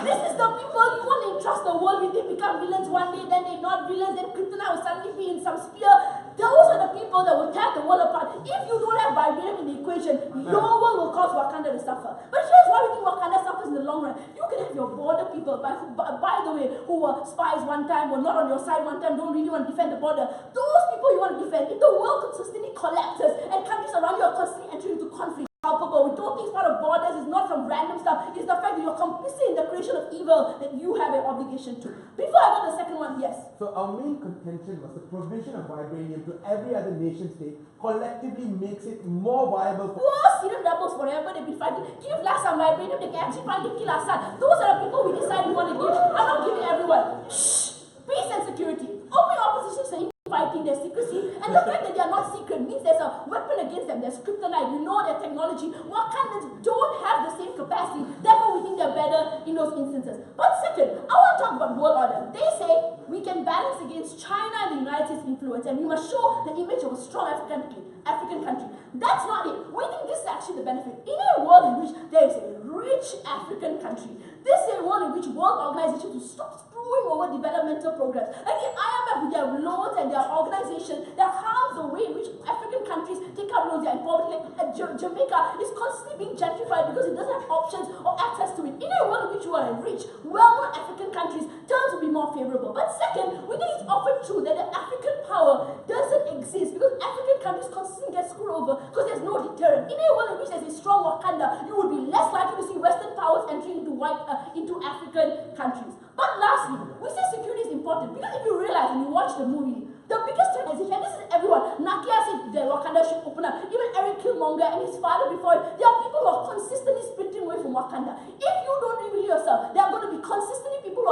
This is the people you want to entrust the world with. They become villains one day, then they're not villains, then kryptonite will suddenly be in some spear. Those are the people that will tear the world apart. If you don't have vibranium in the equation, your world will cause Wakanda to suffer. But here's why we think Wakanda suffers in the long run. You can have your border people, by the way, who were spies one time, were not on your side one time, don't really want to defend the border. Those people you want to defend. If the world consistently collapses and countries around you are constantly entering into conflict, palpable. We don't think it's part of borders, it's not from random stuff, it's the fact that you're complicit in the creation of evil that you have an obligation to. Before I go to the second one, yes. So our main contention was the provision of vibranium to every other nation state collectively makes it more viable for Syrian rebels forever, they've been fighting. Give Lassa vibranium, they can actually finally kill Assad. Those are the people we decide we want to give. I'm not giving everyone. Shh! Peace and security. Open opposition saying fighting their secrecy, and the fact that they are not secret means there's a weapon against them. There's kryptonite, you know their technology. Wakandans don't have the same capacity, therefore we think they're better in those instances. But second, I want to talk about world order. They say we can balance against China and the United States influence, and we must show the image of a strong African country. That's not it. We think this is actually the benefit. In a world in which there is a rich African country, this is a world in which world organizations will stop screwing over developmental programs. Like the IMF with their loans and their organization that harms the way in which African countries take up loans. They are in poverty. Like Jamaica is constantly being gentrified because it doesn't have options or access to it. In a world in which you are rich, well-known African countries, terms will be more favorable. But second, we think it's often true that the African power doesn't exist because African countries constantly get screwed over because there's no deterrent. In a world in which there's a strong Wakanda, you would be less likely to see Western powers entering into African countries. But lastly, we say security is important because if you realize when you watch the movie, the biggest threat is, and this is everyone, Nakia said the Wakanda should open up, even Eric Killmonger and his father before it, there are people who are consistently splitting away from Wakanda. If you don't reveal yourself, they are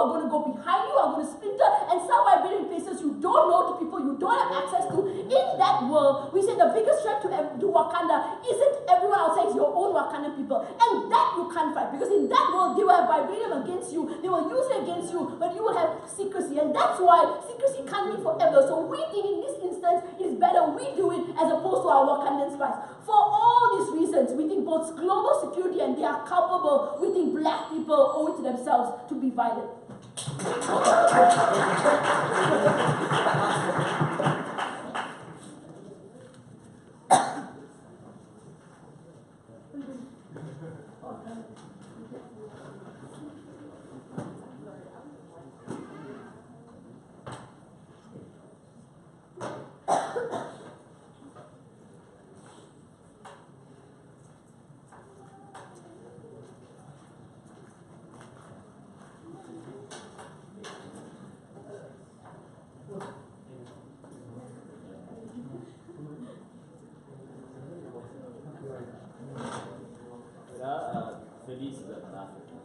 are going to go behind you, are going to splinter and start vibrating places you don't know, to people you don't have access to. In that world, we say the biggest threat to Wakanda isn't everyone outside, it's your own Wakandan people. And that you can't fight, because in that world, they will have vibranium against you, they will use it against you, but you will have secrecy. And that's why secrecy can't be forever. So we think in this instance, it's better we do it as opposed to our Wakandan spies. For all these reasons, we think both global security and they are culpable. We think black people owe it to themselves to be violent. Feliz da África.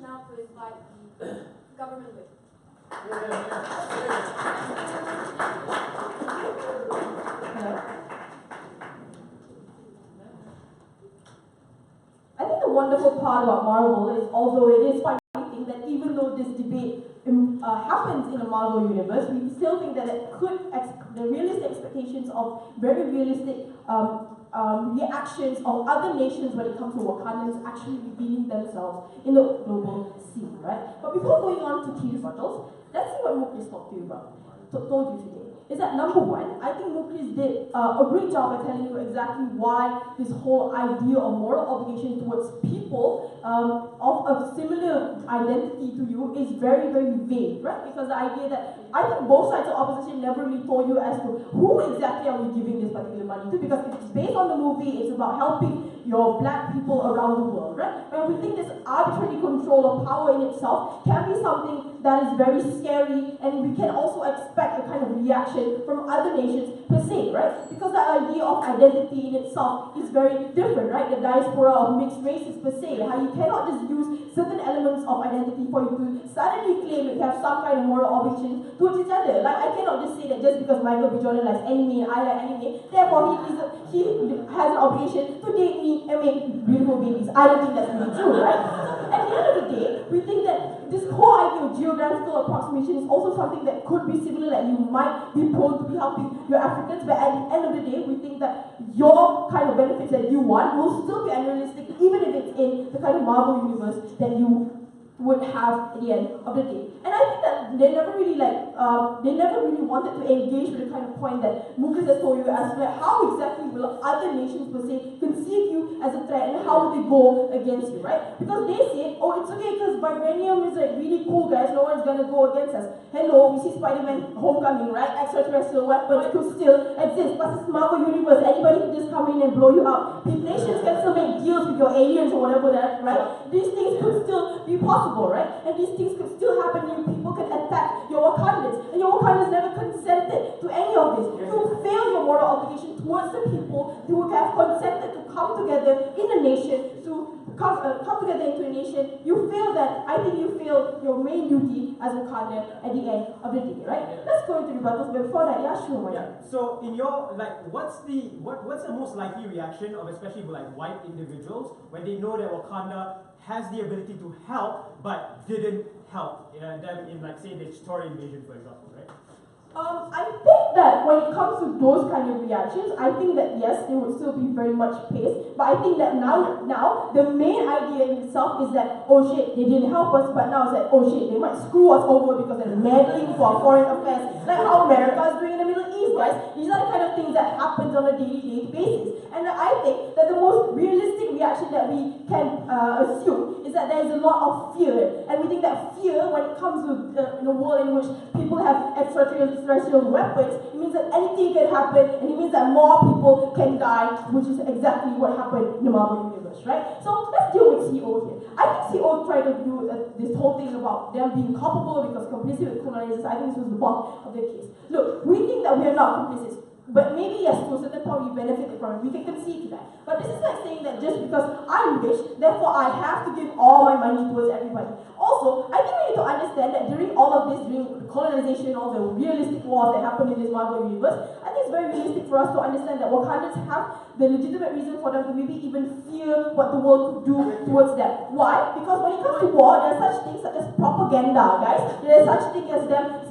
Now to invite the government with. I think the wonderful part about Marvel is, although it is quite fascinating that even though this debate happens in a Marvel universe, we still think that the realistic expectations of very realistic reactions of other nations when it comes to Wakandans actually revealing themselves in the global scene, right? But before going on to key rebuttals, let's see what Mukris told you today. Is that number one, I think Mukris did a great job at telling you exactly why this whole idea of moral obligation towards people of a similar identity to you is very, very vague, right? Because the idea that I think both sides of opposition never really told you as to who exactly are we giving this particular money to, because it's based on the movie, it's about helping your black people around the world, right? And we think this arbitrary control of power in itself can be something that is very scary, and we can also expect a kind of reaction from other nations per se, right? Because the idea of identity in itself is very different, right? The diaspora of mixed races per se, how you cannot just use certain elements of identity for you to suddenly claim that you have some kind of moral obligation towards each other. Like, I cannot just say that just because Michael B. Jordan likes anime and I like anime, therefore he has an obligation to date me and make beautiful babies. I don't think that's really true, right? So at the end of the day, we think that this whole idea of geographical approximation is also something that could be similar, like you might be prone to be helping your Africans, but at the end of the day, we think that your kind of benefits that you want will still be unrealistic, even if it's in the kind of Marvel universe that you would have at the end of the day. And I think that they never really wanted to engage with the kind of point that Mukris has told you as to how exactly will other nations per se conceive you as a threat and how will they go against you, right? Because they say, oh, it's okay because vibranium is like really cool, guys, no one's gonna go against us. Hello, we see Spider-Man Homecoming, right? Extraterrestrial weapons could still exist, but this Marvel universe, anybody can just come in and blow you up. Nations can still make deals with your aliens or whatever that, right? These things could still be possible, right? And these things could still happen. People can attack your Wakandans, and your Wakandans never consented to any of this. You fail your moral obligation towards the people who have have consented to come together in a nation, to come together into a nation, you feel that, I think you feel your main duty as Wakanda at the end of the day, right? Let's go into rebuttals, but before that, yeah, sure, Maya. Yeah. So in your what's the most likely reaction of especially like white individuals when they know that Wakanda has the ability to help but didn't help them in like say the Tory invasion, for example, right? I think that when it comes to those kind of reactions, I think that yes, they would still be very much pissed. But I think that now the main idea in itself is that, oh shit, they didn't help us, but now it's like, oh shit, they might screw us over because they're meddling for our foreign affairs, like how America is doing in the Middle East, guys. These are the kind of things that happens on a daily basis. And I think that the most realistic reaction that we can assume is that there is a lot of fear. And we think that fear, when it comes to in a world in which people have extraterrestrial weapons, it means that anything can happen, and it means that more people can die, which is exactly what happened in the Marvel Universe, right? So let's deal with CO here. I think CO tried to do this whole thing about them being culpable because complicit with colonizers. I think this was the bulk of the case. Look, we think that we are not complicit. But maybe yes, to a certain point we benefited from it. We can concede to that. But this is like saying that just because I'm rich, therefore I have to give all my money towards everybody. Also, I think we need to understand that during all of this, during the colonization, all the realistic wars that happened in this Marvel universe, I think it's very realistic for us to understand that Wakandans have the legitimate reason for them to maybe even fear what the world could do towards them. Why? Because when it comes to war, there are such things such as propaganda, guys. There is such thing as them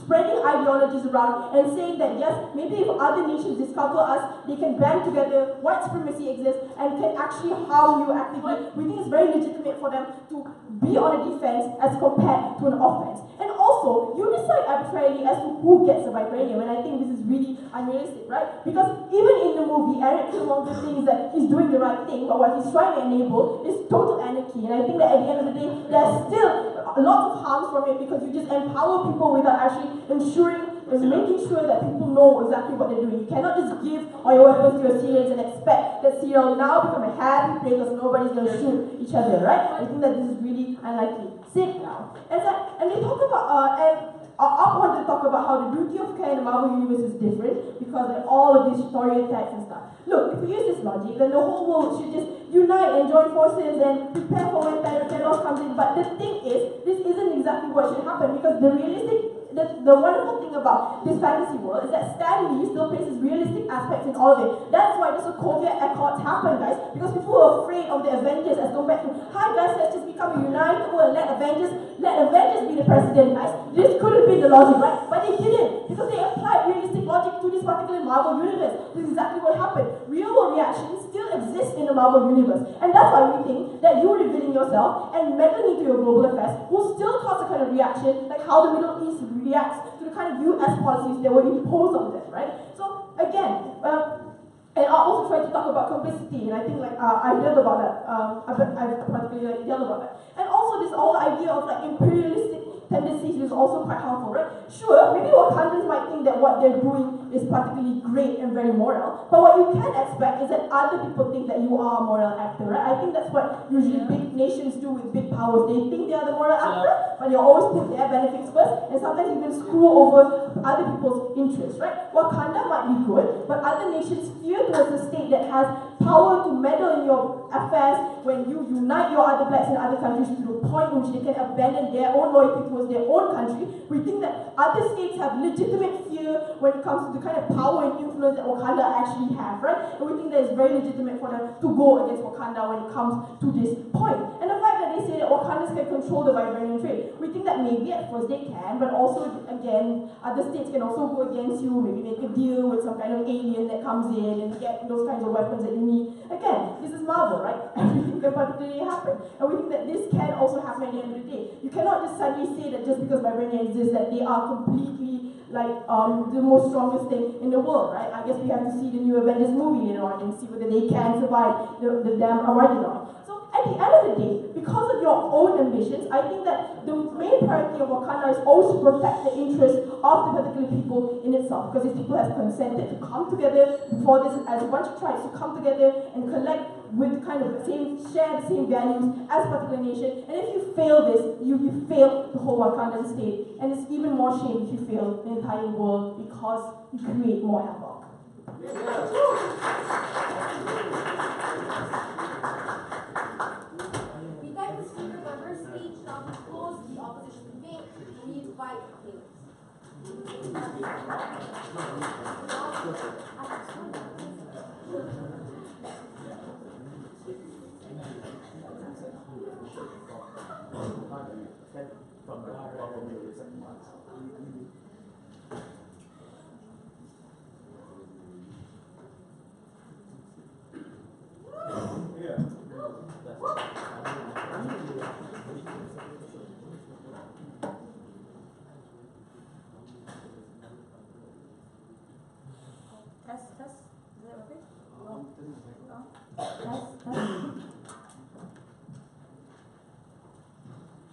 spreading ideologies around and saying that yes, maybe if other nations discover us, they can band together, white supremacy exists, and can actually harm you actively. We think it's very legitimate for them to be on a defense as compared to an offense. And also, you decide arbitrarily as to who gets the vibranium, and I think this is really unrealistic, right? Because even in the movie, Eric Killmonger thinks that he's doing the right thing, but what he's trying to enable is total anarchy. And I think that at the end of the day, there's still lots of harms from it because you just empower people without actually ensuring and making sure that people know exactly what they're doing. You cannot just give all your weapons to your Syrians and expect that Syria will now become a happy place because nobody's going to shoot each other, right? I think that this is really unlikely. Sit now. And they talk about, I want to talk about how the duty of care in the Marvel Universe is different because of all of these story attacks and stuff. Look, if we use this logic, then the whole world should just unite and join forces and prepare for when Thanos comes in. But the thing is, this isn't exactly what should happen because the wonderful thing about this fantasy world is that Stan Lee still places realistic aspects in all of it. That's why the Sokovia Accords happen, guys, because people were afraid of the Avengers as going back to, hi guys, let's just become a united world, let Avengers be the president, guys. This could have been the logic, right? But they didn't, because they applied realistic logic to this particular Marvel universe. This is exactly what happened. Real world reactions still exist in the Marvel universe. And that's why we think that you revealing yourself and meddling into your global affairs will still cause a kind of reaction like how the Middle East reacts to the kind of US policies that were imposed on them, right? So again, and I also tried to talk about complicity, and I think like I yelled about that. I particularly yelled about that. And also this whole idea of like imperialistic tendencies is also quite harmful, right? Sure, maybe Wakandans might think that what they're doing is particularly great and very moral, but what you can expect is that other people think that you are a moral actor, right? I think that's what usually big nations do with big powers. They think they are the moral actor, but they always put their benefits first, and sometimes even screw over other people's interests, right? Wakanda might be good, but other nations fear towards a state that has power to meddle in your affairs when you unite your other blacks in other countries to the point in which they can abandon their own loyalty towards their own country. We think that other states have legitimate fear when it comes to the kind of power and influence that Wakanda actually have, right? And we think that it's very legitimate for them to go against Wakanda when it comes to this point. And the fact that they say that Wakandans can control the vibranium trade, we think that maybe at first they can, but also again, other states can also go against you, maybe make a deal with some kind of alien that comes in and get those kinds of weapons that you need. Again, this is Marvel, right? Everything can particularly happen. And we think that this can also happen at the end of the day. You cannot just suddenly say that just because vibranium exists that they are completely like the most strongest thing in the world, right? I guess we have to see the new Avengers movie later on and see whether they can survive the damn Armageddon. So at the end of the day, because of your own ambitions, I think that the main priority of Wakanda is always to protect the interests of the particular people in itself, because these people have consented to come together for this as a bunch of tribes to come together and collect with kind of share the same values as a particular nation. And if you fail this, you fail the whole Wakandan state. And it's even more shame if you fail the entire world because you create more havoc. We thank the speaker for her speech. Now to close the opposition debate, we invite Caleb. Test. Is that okay? Test.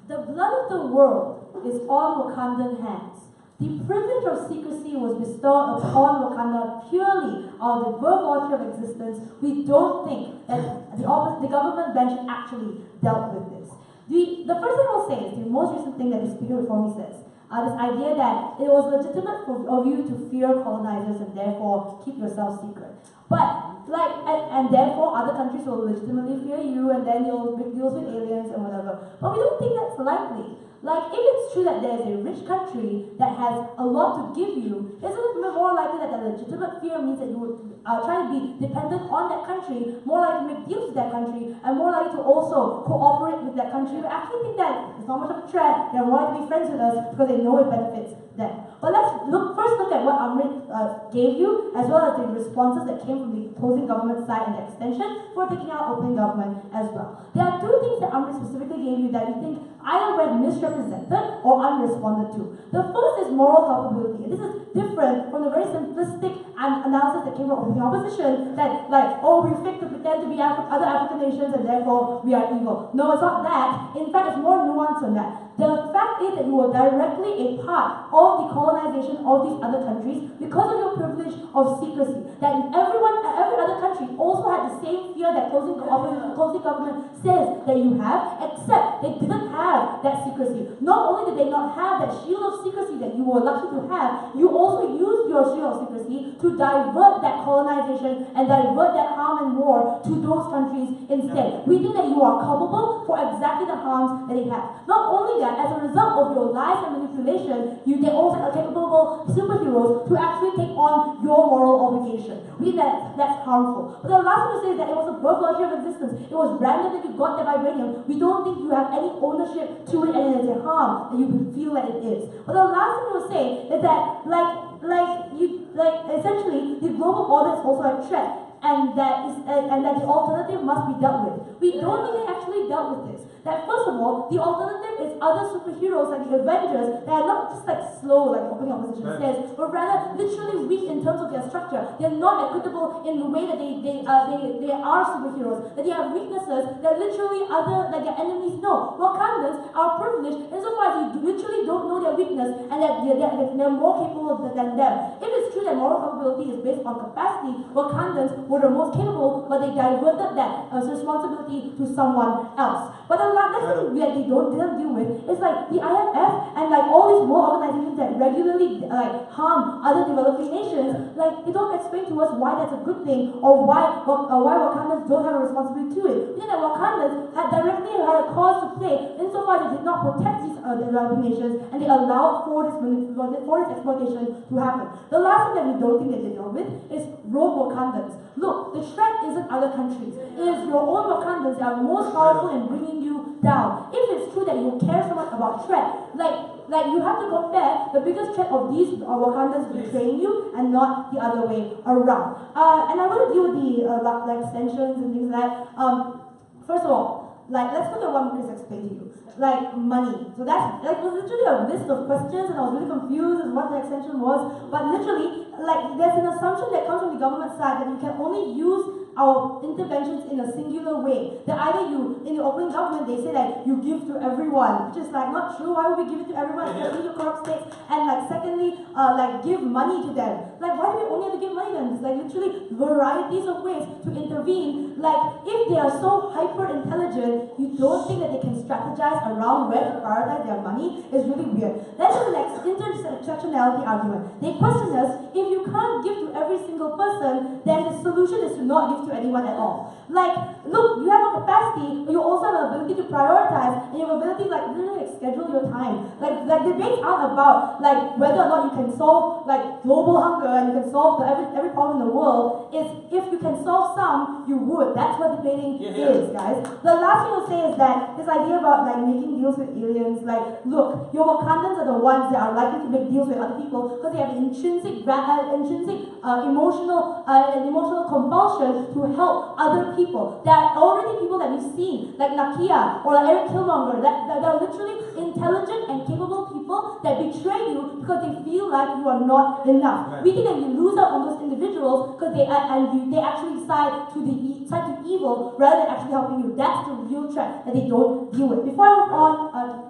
The blood of the world is on Wakandan hands. The privilege of secrecy was bestowed upon Wakanda purely on the birth order of existence. We don't think that the government bench actually dealt with this. The first thing I'll say is the most recent thing that the speaker before me says. This idea that it was legitimate of you to fear colonizers and therefore keep yourself secret. But and therefore other countries will legitimately fear you and then you'll make deals with aliens and whatever. But we don't think that's likely. Like, if it's true that there's a rich country that has a lot to give you, isn't it more likely that a legitimate fear means that you would try to be dependent on that country, more likely to make deals with that country, and more likely to also cooperate with that country? We actually think that it's not much of a threat, they're more likely to be friends with us because they know it benefits them. But let's first look at what Amrit gave you, as well as the responses that came from the opposing government side and the extension for taking out open government as well. There are two things that Amrit specifically gave you that you think either were misrepresented or unresponded to. The first is moral culpability, and this is different from the very simplistic analysis that came from the opposition that, like, oh, we fake to pretend to be other African nations and therefore we are evil. No, it's not that. In fact, it's more nuanced than that. The fact is that you were directly a part of the colonization of these other countries because of your privilege of secrecy. That every other country also had the same fear that closing government says that you have, except they didn't have that secrecy. Not only did they not have that shield of secrecy that you were lucky to have, you also used your shield of secrecy to divert that colonization and divert that harm and war to those countries instead. We think that you are culpable for exactly the harms that they have. Not only that, as a result of your lies and manipulation, they also are capable superheroes to actually take on your moral obligation. We think that that's harmful. But the last thing to say is that it was a birth order of existence. It was random that you got the vibranium. We don't think you have any ownership to it, and it's a harm that you feel that it is. But the last thing to say is that, essentially, the global order is also a threat, and that the alternative must be dealt with. We don't think they actually dealt with this. That first of all, the alternative is other superheroes like the Avengers that are not just like slow, like opening opposition says, but rather literally weak in terms of their structure. They're not equitable in the way that they are superheroes. That they have weaknesses that literally their enemies know. Wakandans are privileged insofar as you literally don't know their weakness and that they're more capable than them. If it's true that moral culpability is based on capacity, Wakandans were the most capable, but they diverted that responsibility to someone else. But the last thing that they didn't deal with is like the IMF and like all these more organizations that regularly harm other developing nations. Like, they don't explain to us why that's a good thing or why Wakandans don't have a responsibility to it. We think that Wakandans had a cause to play insofar as they did not protect these developing nations and they allowed for this exploitation to happen. The last thing that we don't think that they deal with is rogue Wakandans. Look, the threat isn't other countries. It is your own Wakandans that are most powerful in bringing you down. If it's true that you care so much about threat, like you have to compare the biggest threat of these Wakandans betraying you and not the other way around. And I'm going to deal with the extensions and things like that. First of all, let's look at what Chris explained to you. Like money. So that's it was literally a list of questions and I was really confused as what the extension was. But literally, there's an assumption that comes from the government side that you can only use our interventions in a singular way. That either you, in the opening government, they say that you give to everyone, which is not true. Why would we give it to everyone, especially to corrupt states? And secondly, give money to them. Why do we only have to give money to them? There's literally varieties of ways to intervene. If they are so hyper intelligent, you don't think that they can strategize around where to prioritize their money is really weird. Then there's an intersectionality argument. They question us, if you can't give to every single person, then the solution is to not give to anyone at all. Like, look, you have a capacity, but you also have an ability to prioritize, and you have ability like literally like schedule your time. Like debates aren't about like whether or not you can solve like global hunger and you can solve every problem in the world. Is if you can solve some, you would. That's what debating is, guys. The last thing I'll say is that this idea about like making deals with aliens, like, look, your Wakandans are the ones that are likely to make deals with other people because they have intrinsic emotional compulsion to help other people. There are already people that we've seen, like Nakia or like Eric Killmonger, that are literally intelligent and capable people that betray you because they feel like you are not enough. Right. We think that you lose out on those individuals because they actually side to evil rather than actually helping you. That's the real threat that they don't deal with. Before I move on,